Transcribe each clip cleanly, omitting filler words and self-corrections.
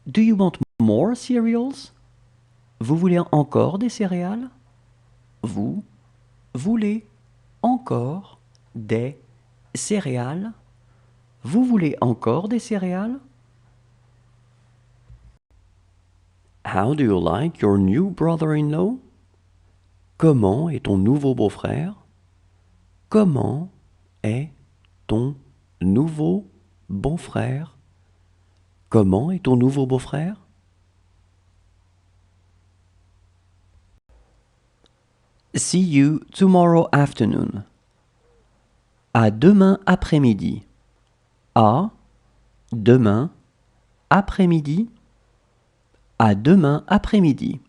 Do you want more cereals? Vous voulez encore des céréales? Vous voulez encore des céréales? Vous voulez encore des céréales? How do you like your new brother-in-law? Comment est ton nouveau beau-frère? Comment est ton nouveau beau-frère? Comment est ton nouveau beau-frère? See you tomorrow afternoon. À demain après-midi. À demain après-midi. À demain après-midi.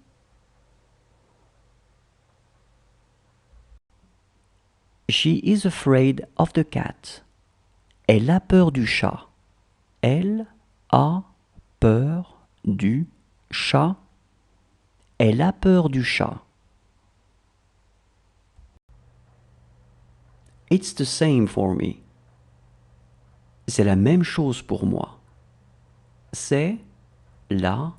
She is afraid of the cat. Elle a peur du chat. Elle a peur du chat. Elle a peur du chat. It's the same for me. C'est la même chose pour moi. C'est la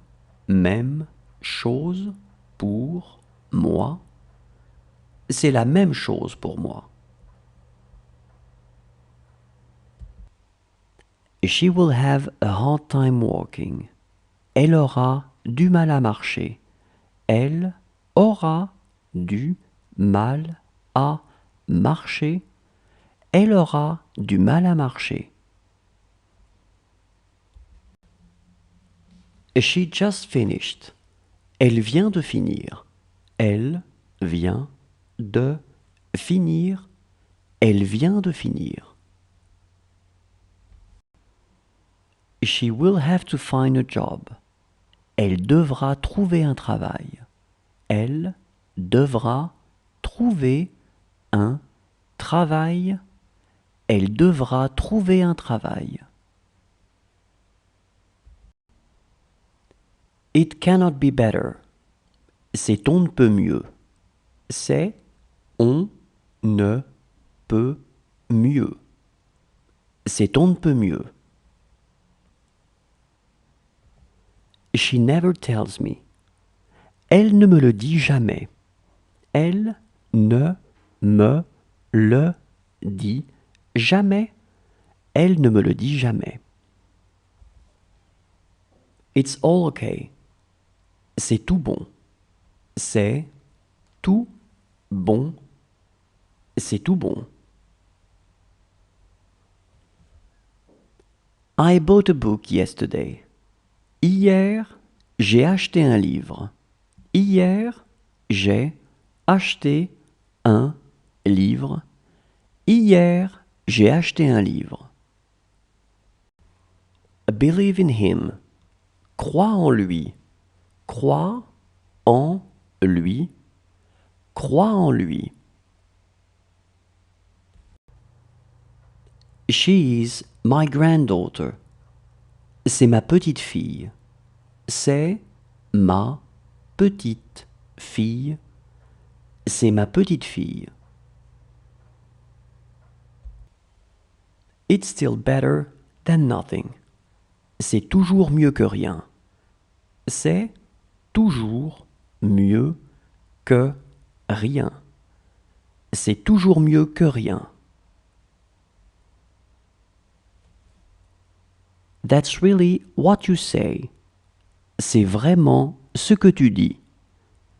même chose pour moi. C'est la même chose pour moi. She will have a hard time walking. Elle aura du mal à marcher. Elle aura du mal à marcher. Elle aura du mal à marcher. She just finished. Elle vient de finir. Elle vient de finir. Elle vient de finir. She will have to find a job. Elle devra trouver un travail. Elle devra trouver un travail. Elle devra trouver un travail. It cannot be better. C'est on ne peut mieux. C'est on ne peut mieux. C'est on ne peut mieux. She never tells me. Elle ne me le dit jamais. Elle ne me le dit jamais. Elle ne me le dit jamais. It's all okay. C'est tout bon. C'est tout bon. C'est tout bon. I bought a book yesterday. Hier, j'ai acheté un livre. Hier, j'ai acheté un livre. Hier, j'ai acheté un livre. Believe in him. Crois en lui. Crois en lui. Crois en lui. She is my granddaughter. C'est ma petite fille. C'est ma petite fille. C'est ma petite fille. It's still better than nothing. C'est toujours mieux que rien. C'est toujours mieux que rien. C'est toujours mieux que rien. That's really what you say. C'est vraiment ce que tu dis.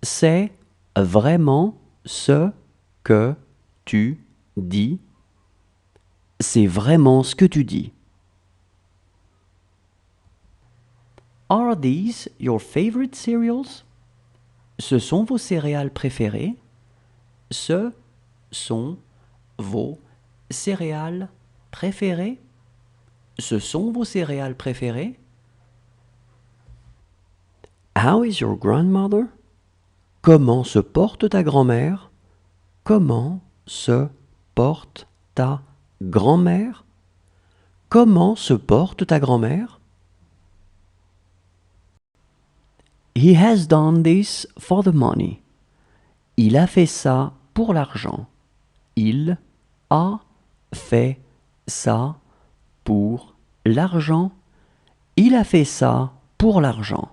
C'est vraiment ce que tu dis. C'est vraiment ce que tu dis. Are these your favorite cereals? Ce sont vos céréales préférées? Ce sont vos céréales préférées? Ce sont vos céréales préférées? How is your grandmother? Comment se porte ta grand-mère? Comment se porte ta grand-mère? Comment se porte ta grand-mère? He has done this for the money. Il a fait ça pour l'argent. Il a fait ça pour l'argent. Il a fait ça pour l'argent.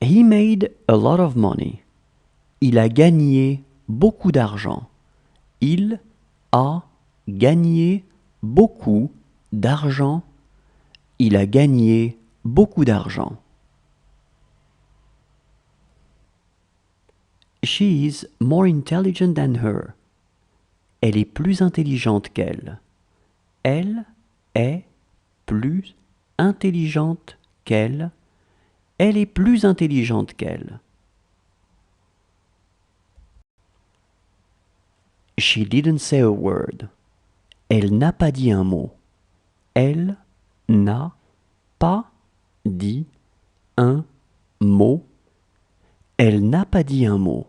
He made a lot of money. Il a gagné beaucoup d'argent. Il a gagné beaucoup d'argent. Il a gagné beaucoup d'argent. She is more intelligent than her. Elle est plus intelligente qu'elle. Elle est plus intelligente qu'elle. Elle est plus intelligente qu'elle. She didn't say a word. Elle n'a pas dit un mot. Elle n'a pas dit un mot. Elle n'a pas dit un mot.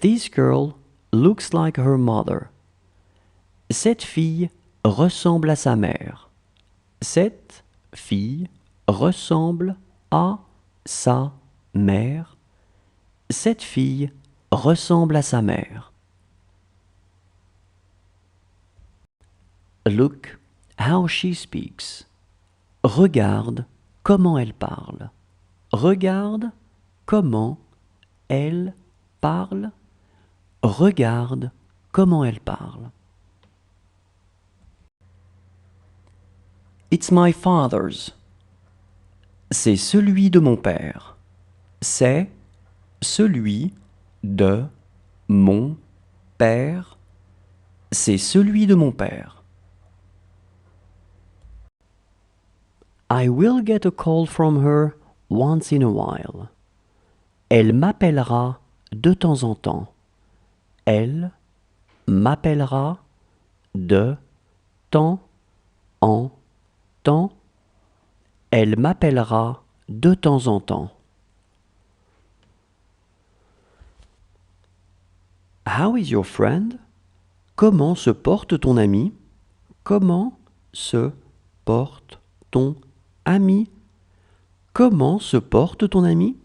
This girl looks like her mother. Cette fille ressemble à sa mère. Cette fille ressemble à sa mère. Cette fille ressemble à sa mère. Look how she speaks. Regarde comment elle parle. Regarde comment elle parle. Regarde comment elle parle. It's my father's. C'est celui de mon père. C'est celui de mon père. C'est celui de mon père. I will get a call from her once in a while. Elle m'appellera de temps en temps. Elle m'appellera de temps en temps. Elle m'appellera de temps en temps. How is your friend? Comment se porte ton ami? Comment se porte ton ami? Comment se porte ton ami?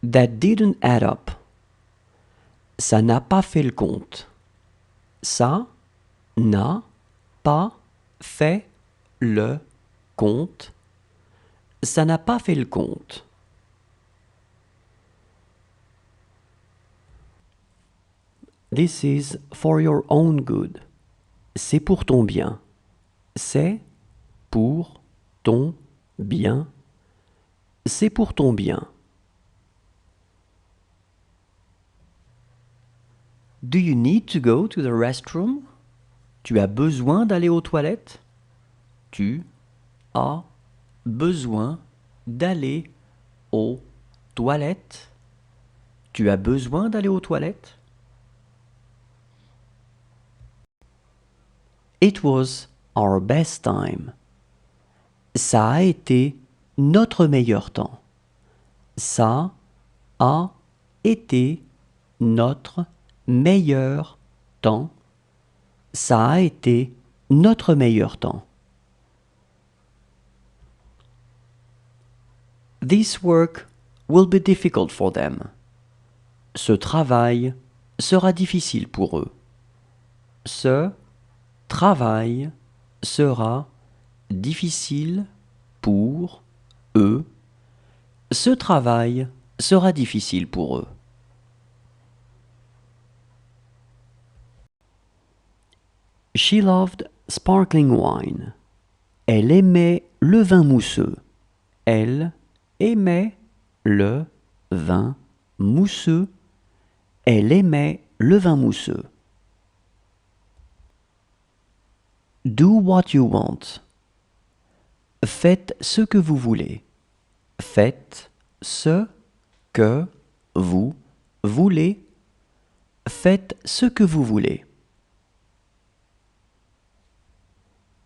That didn't add up. Ça n'a pas fait le compte. Ça n'a pas fait le compte. Ça n'a pas fait le compte. This is for your own good. C'est pour ton bien. C'est pour ton bien. C'est pour ton bien. Do you need to go to the restroom? Tu as besoin d'aller aux toilettes? Tu as besoin d'aller aux toilettes? Tu as besoin d'aller aux toilettes? It was our best time. Ça a été notre meilleur temps. Ça a été notre meilleur temps. Ça a été notre meilleur temps. This work will be difficult for them. Ce travail sera difficile pour eux. Ce travail sera difficile pour eux. Ce travail sera difficile pour eux. She loved sparkling wine. Elle aimait le vin mousseux. Elle aimait le vin mousseux. Elle aimait le vin mousseux. Do what you want. Faites ce que vous voulez. Faites ce que vous voulez. Faites ce que vous voulez.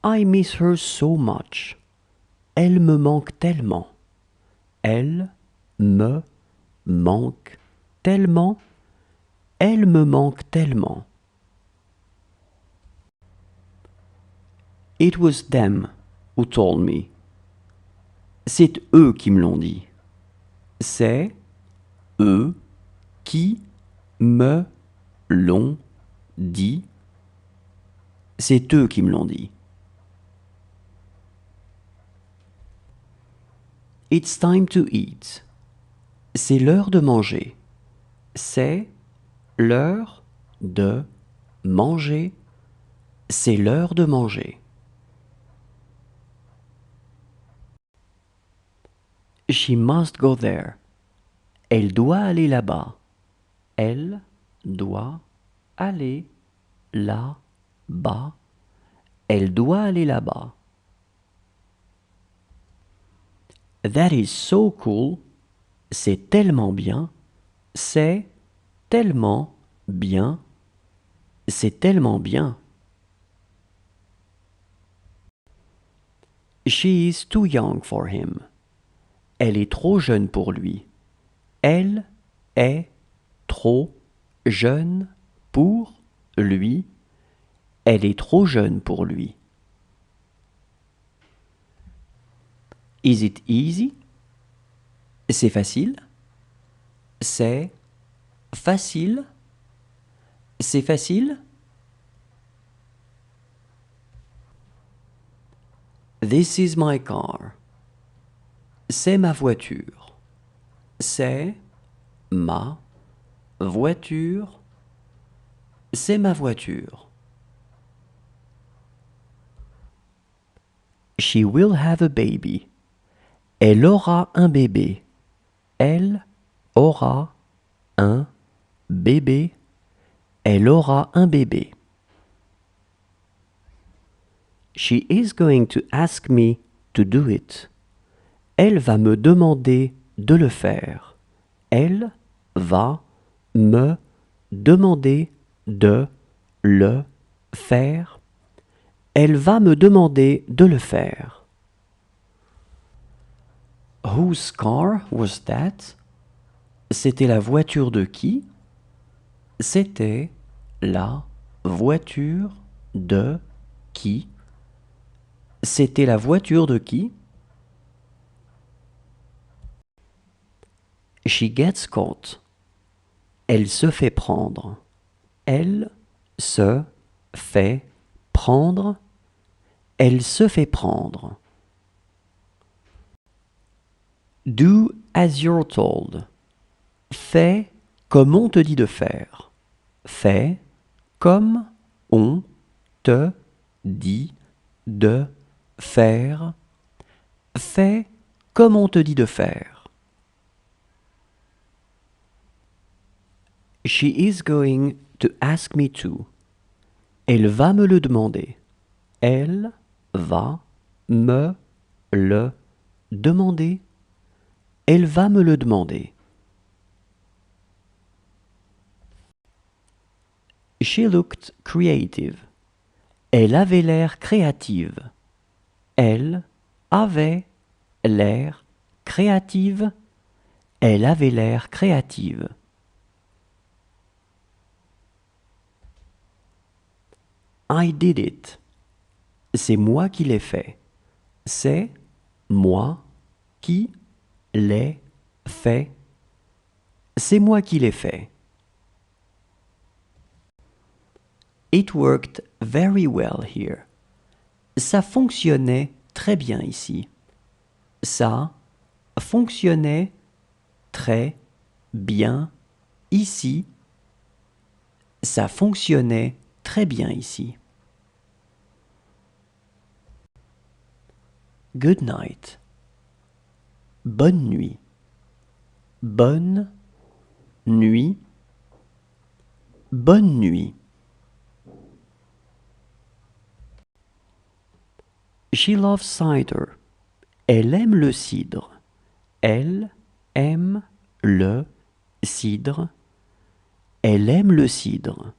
I miss her so much. Elle me manque tellement. Elle me manque tellement. Elle me manque tellement. It was them who told me. C'est eux qui me l'ont dit. C'est eux qui me l'ont dit. C'est eux qui me l'ont dit. It's time to eat. C'est l'heure de manger. C'est l'heure de manger. C'est l'heure de manger. She must go there. Elle doit aller là-bas. Elle doit aller là-bas. Elle doit aller là-bas. That is so cool. C'est tellement bien. C'est tellement bien. C'est tellement bien. She is too young for him. Elle est trop jeune pour lui. Elle est trop jeune pour lui. Elle est trop jeune pour lui. Is it easy? C'est facile. C'est facile. C'est facile. This is my car. C'est ma voiture. C'est ma voiture. C'est ma voiture. She will have a baby. Elle aura un bébé. Elle aura un bébé. Elle aura un bébé. She is going to ask me to do it. Elle va me demander de le faire. Elle va me demander de le faire. Elle va me demander de le faire. Whose car was that? C'était la voiture de qui? C'était la voiture de qui? C'était la voiture de qui? She gets caught. Elle se fait prendre. Elle se fait prendre. Elle se fait prendre. Do as you're told. Fais comme on te dit de faire. Fais comme on te dit de faire. Fais comme on te dit de faire. She is going to ask me to. Elle va me le demander. Elle va me le demander. Elle va me le demander. She looked creative. Elle avait l'air créative. Elle avait l'air créative. Elle avait l'air créative. I did it. C'est moi qui l'ai fait. C'est moi qui l'ai fait. C'est moi qui l'ai fait. It worked very well here. Ça fonctionnait très bien ici. Ça fonctionnait très bien ici. Ça fonctionnait très bien ici. Good night. Bonne nuit. Bonne nuit. Bonne nuit. She loves cider. Elle aime le cidre. Elle aime le cidre. Elle aime le cidre.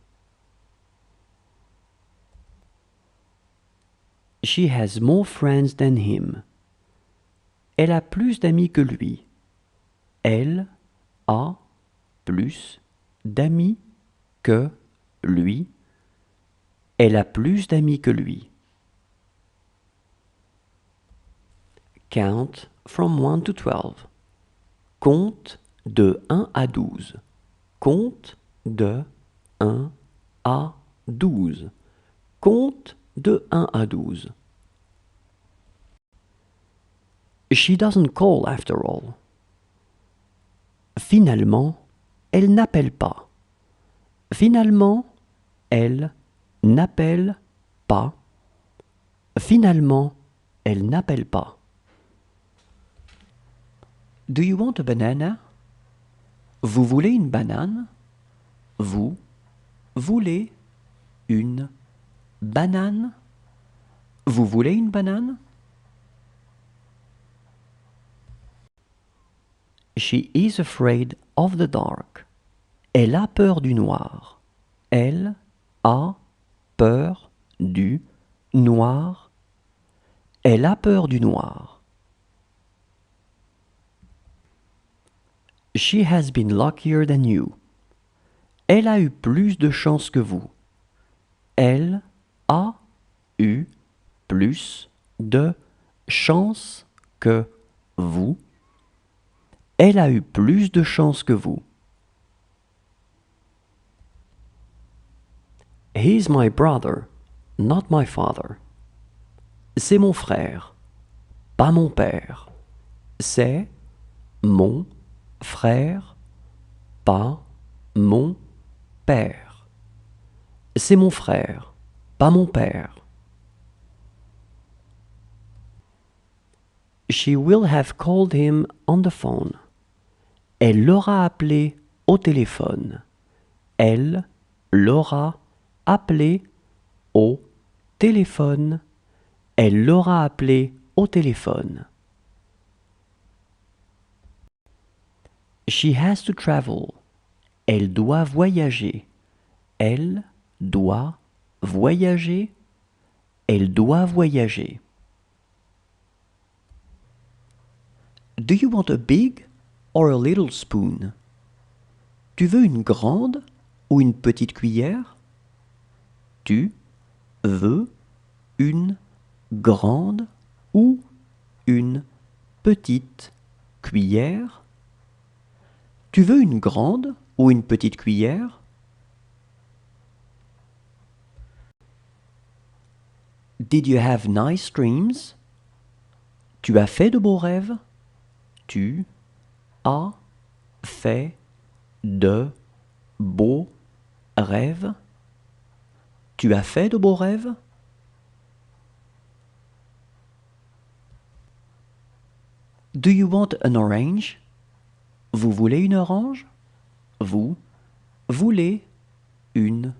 She has more friends than him. Elle a plus d'amis que lui. Elle a plus d'amis que lui. Elle a plus d'amis que lui. Count from 1 to 12. Compte de 1 à 12. Compte de 1 à 12. Compte de 1 à 12. She doesn't call after all. Finalement, elle n'appelle pas. Finalement, elle n'appelle pas. Finalement, elle n'appelle pas. Do you want a banana? Vous voulez une banane? Vous voulez une banane? Vous voulez une banane? She is afraid of the dark. Elle a peur du noir. Elle a peur du noir. Elle a peur du noir. She has been luckier than you. Elle a eu plus de chance que vous. Elle a eu plus de chance que vous. Elle a eu plus de chance que vous. He's my brother, not my father. C'est mon frère, pas mon père. C'est mon frère, pas mon père. C'est mon frère, pas mon père. She will have called him on the phone. Elle l'aura appelé au téléphone. Elle l'aura appelé au téléphone. Elle l'aura appelé au téléphone. She has to travel. Elle doit voyager. Elle doit voyager. Elle doit voyager. Do you want a big or a little spoon? Tu veux une grande ou une petite cuillère? Tu veux une grande ou une petite cuillère? Tu veux une grande ou une petite cuillère? Did you have nice dreams? Tu as fait de beaux rêves? Tu as fait de beaux rêves? Tu as fait de beaux rêves? Do you want an orange? Vous voulez une orange? Vous voulez une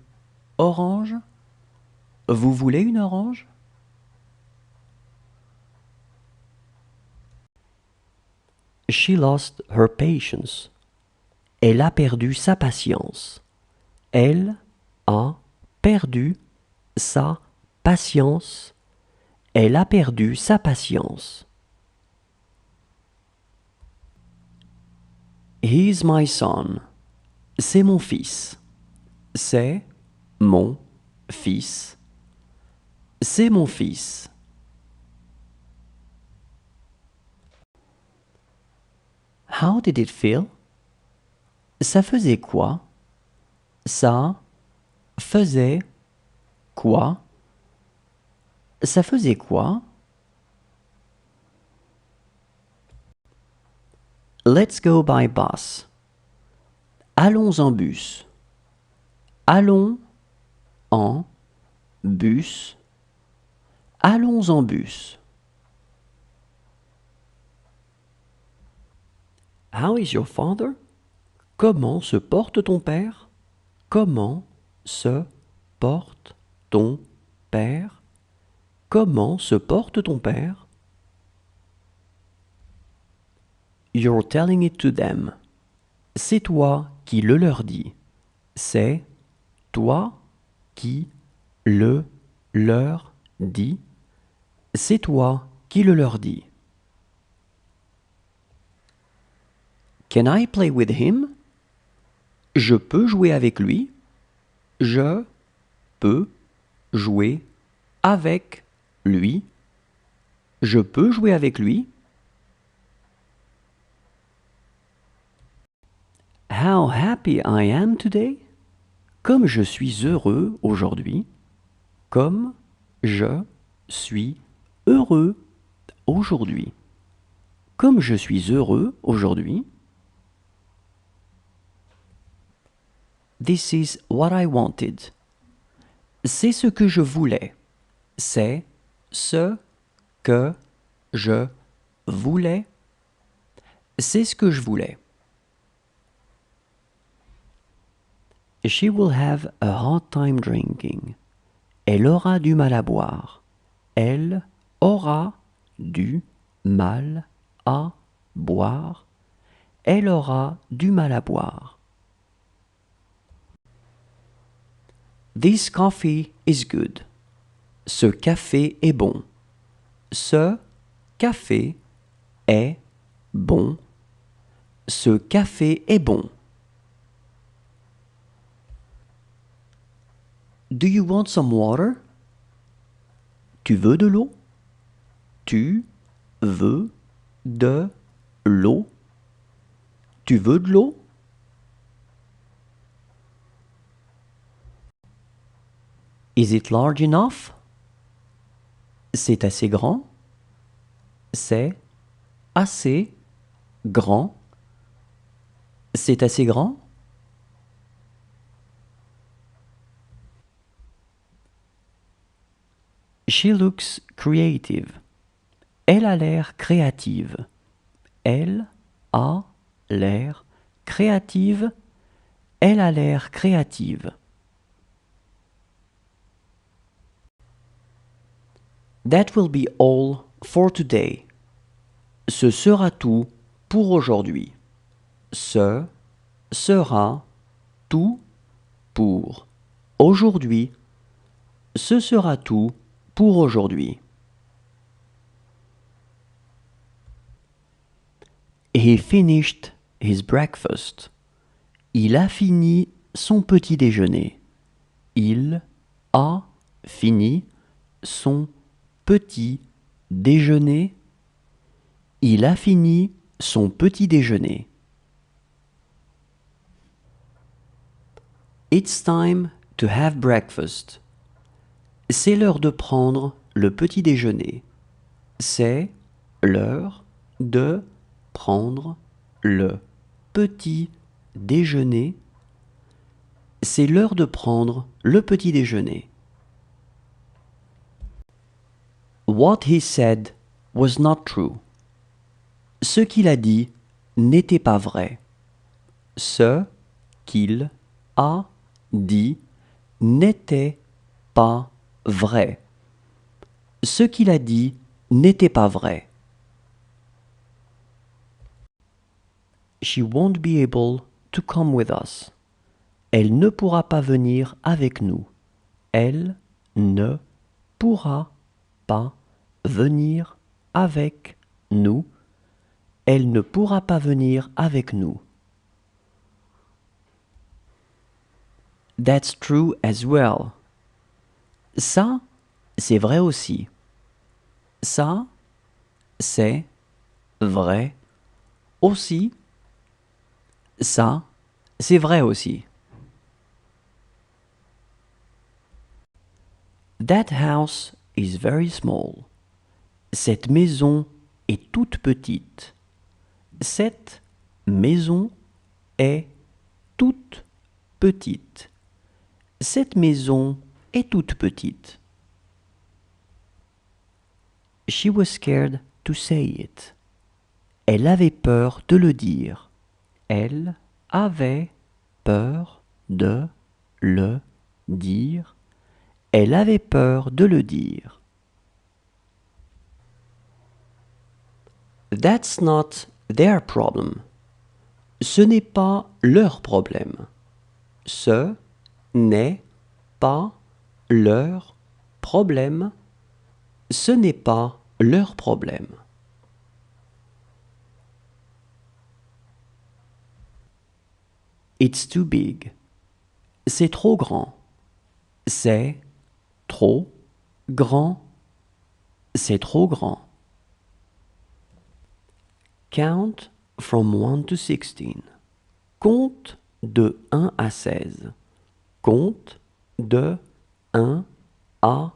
orange? Vous voulez une orange? She lost her patience. Elle a perdu sa patience. Elle a perdu sa patience. Elle a perdu sa patience. He's my son. C'est mon fils. C'est mon fils. C'est mon fils. How did it feel? Ça faisait quoi? Ça faisait quoi? Ça faisait quoi? Let's go by bus. Allons en bus. Allons en bus. Allons en bus. How is your father? Comment se porte ton père? Comment se porte ton père? Comment se porte ton père? You're telling it to them. C'est toi qui le leur dis. C'est toi qui le leur dis. C'est toi qui le leur dis. Can I play with him? Je peux jouer avec lui. Je peux jouer avec lui. Je peux jouer avec lui. How happy I am today. Comme je suis heureux aujourd'hui. Comme je suis heureux aujourd'hui. Comme je suis heureux aujourd'hui. This is what I wanted. C'est ce que je voulais. C'est ce que je voulais. C'est ce que je voulais. She will have a hard time drinking. Elle aura du mal à boire. Elle aura du mal à boire. Elle aura du mal à boire. This coffee is good. Ce café est bon. Ce café est bon. Ce café est bon. Do you want some water? Tu veux de l'eau? Tu veux de l'eau? Tu veux de l'eau? Is it large enough? C'est assez grand? C'est assez grand? C'est assez grand? She looks creative. Elle a l'air créative. Elle a l'air créative. Elle a l'air créative. That will be all for today. Ce sera tout pour aujourd'hui. Ce sera tout pour aujourd'hui. Ce sera tout pour aujourd'hui. He finished his breakfast. Il a fini son petit déjeuner. Il a fini son petit déjeuner. Il a fini son petit déjeuner. It's time to have breakfast. C'est l'heure de prendre le petit déjeuner. C'est l'heure de prendre le petit déjeuner. C'est l'heure de prendre le petit déjeuner. What he said was not true. Ce qu'il a dit n'était pas vrai. Ce qu'il a dit n'était pas vrai. Ce qu'il a dit n'était pas vrai. She won't be able to come with us. Elle ne pourra pas venir avec nous. Elle ne pourra pas venir avec nous. Elle ne pourra pas venir avec nous. That's true as well. Ça, c'est vrai aussi. Ça, c'est vrai aussi. Ça, c'est vrai aussi. That house is very small. Cette maison est toute petite. Cette maison est toute petite. Cette maison est toute petite. She was scared to say it. Elle avait peur de le dire. Elle avait peur de le dire. Elle avait peur de le dire. That's not their problem. Ce n'est pas leur problème. Ce n'est pas leur problème. Ce n'est pas leur problème. It's too big. C'est trop grand. C'est trop grand. C'est trop grand. Count from 1 to 16. Compte de 1 à 16. Compte de 1 à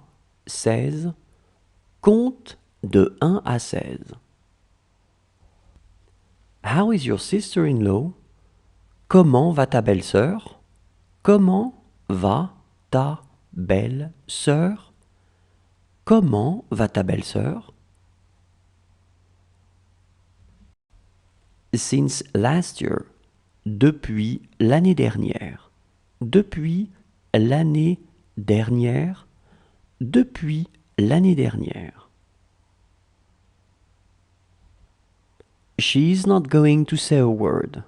16. Compte de 1 à 16. How is your sister-in-law? Comment va ta belle-sœur? Comment va ta belle-sœur? Comment va ta belle-sœur? Since last year. Depuis l'année dernière. Depuis l'année dernière. Depuis l'année dernière. She's not going to say a word.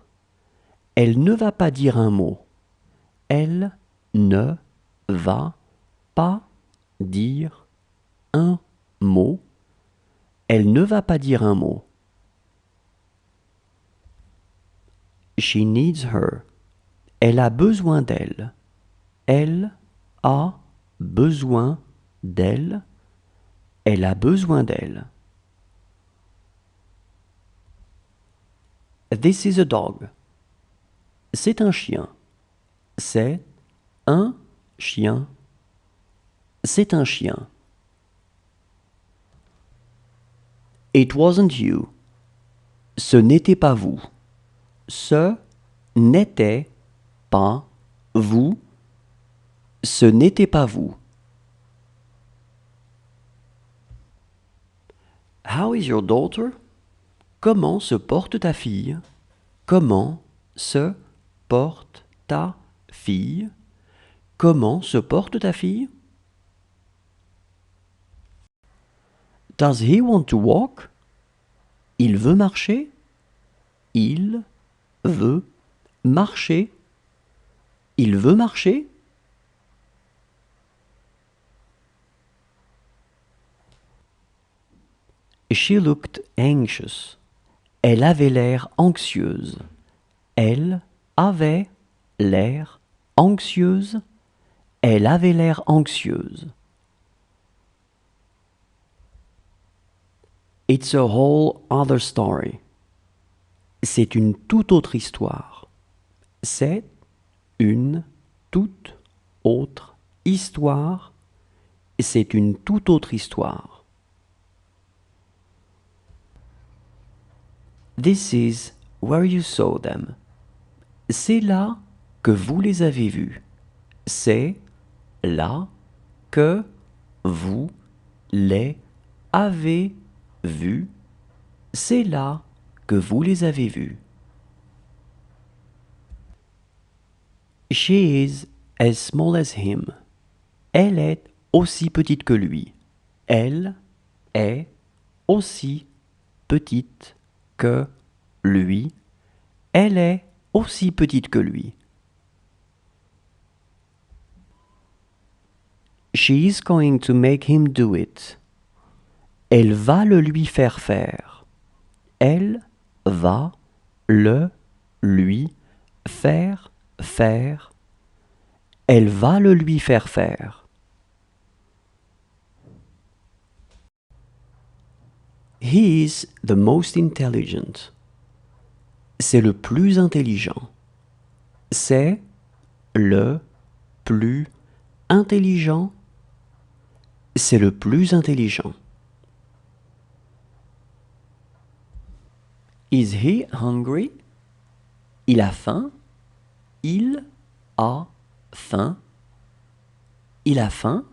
Elle ne va pas dire un mot. Elle ne va pas dire un mot. Elle ne va pas dire un mot. She needs her. Elle a besoin d'elle. Elle a besoin d'elle. Elle a besoin d'elle. This is a dog. C'est un chien. C'est un chien. C'est un chien. It wasn't you. Ce n'était pas vous. Ce n'était pas vous. Ce n'était pas vous. How is your daughter? Comment se porte ta fille? Comment se porte ta fille? Comment se porte ta fille? Does he want to walk? Il veut marcher? Il veut marcher? Il veut marcher? She looked anxious. Elle avait l'air anxieuse. Elle avait l'air anxieuse. Elle avait l'air anxieuse. It's a whole other story. C'est une toute autre histoire. C'est une toute autre histoire. C'est une toute autre histoire. This is where you saw them. C'est là que vous les avez vus. C'est là que vous les avez vus. C'est là que vous les avez vus. She is as small as him. Elle est aussi petite que lui. Elle est aussi petite que lui. Elle est aussi petite que lui. She is going to make him do it. Elle va le lui faire faire. Elle va le lui faire faire. Elle va le lui faire faire. He is the most intelligent. C'est le plus intelligent. C'est le plus intelligent. C'est le plus intelligent. Is he hungry? Il a faim. Il a faim. Il a faim.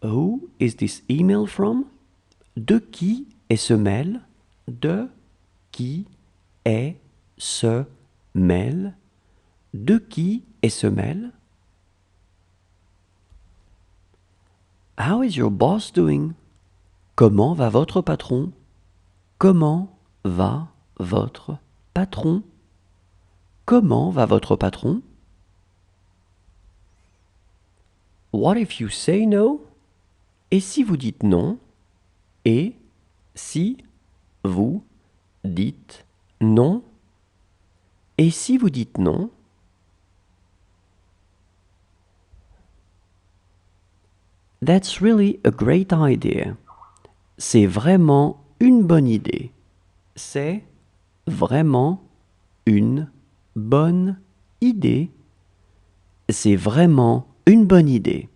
Who is this email from? De qui est ce mail? De qui est ce mail? De qui est ce mail? How is your boss doing? Comment va votre patron? Comment va votre patron? Comment va votre patron? What if you say no? Et si vous dites non? Et si vous dites non? Et si vous dites non? That's really a great idea. C'est vraiment une bonne idée. C'est vraiment une bonne idée. C'est vraiment une bonne idée.